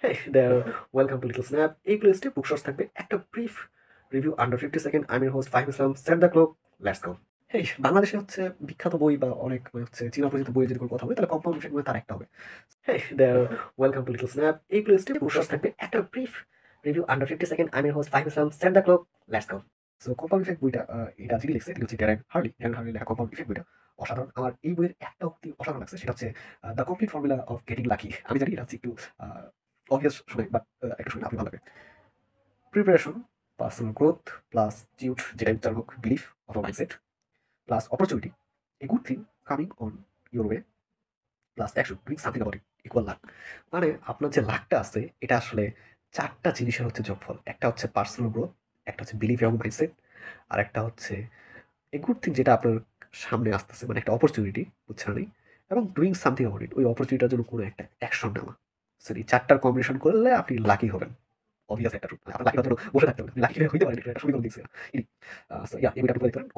Hey there, welcome to Little Snap. এই প্লেলিস্টে book shorts থাকবে একটা ব্রিফ রিভিউ আন্ডার 50 সেকেন্ড। আমি host Fahim Islam. Set the clock, let's go. Hey, বাংলাদেশে হচ্ছে বিখ্যাত বই বা অনেক বই হচ্ছে চীনা পরিচিত বইয়ের যদি কোনো কথা বলি তাহলে কম্পাউন্ড ইফেক্ট বই তার একটা হবে। হেই দেয়ার, ওয়েলকাম টু লিটল স্ন্যাপ। এই প্লেলিস্টে বুকশর্টস থাকবে একটা ব্রিফ রিভিউ আন্ডার 50 সেকেন্ড। আমি host Fahim Islam. Set the clock, let's go. So compound effect বইটা এটা যিনি লিখছে তিনি হচ্ছে ড্যারেন হার্লি লেখা কম্পাউন্ড ইফেক্ট বইটা অসাধারণ। আমার এই বইয়ের একটা উক্তি অসাধারণ লাগছে, সেটা হচ্ছে the complete formula of getting lucky. আমি জানি এটা হচ্ছে একটু অবভিয়াস শুনে, বাট একটা শুনে আপনি ভালো লাগে। Preparation, personal growth plus jute, যেটা উচ্চারণ হোক বিলিফ অথবা mindset, plus opportunity, a good thing coming on your way, plus action doing something about it equal lakh. মানে আপনার যে লাকটা আছে এটা আসলে চারটা জিনিসের হচ্ছে যোগফল। একটা হচ্ছে পার্সোনাল গ্রোথ, একটা হচ্ছে বিলিফ এবং মাইন্ডসেট, আর একটা হচ্ছে এ গুড থিং যেটা আপনার সামনে আসতেছে, মানে একটা অপরচুনিটি, বুঝছেন নেই, এবং ডুইং সামথিং অ্যাবাউট ইট, ওই অপরচুনিটির জন্য কোনো একটা অ্যাকশন নেওয়া। সো এই চারটার কম্বিনেশন করলে আপনি লাকি হবেন। অবভিয়াস একটা ট্রুথ, আপনার লাকি হওয়ার জন্য বসে থাকতে হবে, লাকি হইতে পারেন, এটা সমীকরণ দিচ্ছে না। সো ইয়া, এই বইটা আপনি পড়তে পারেন।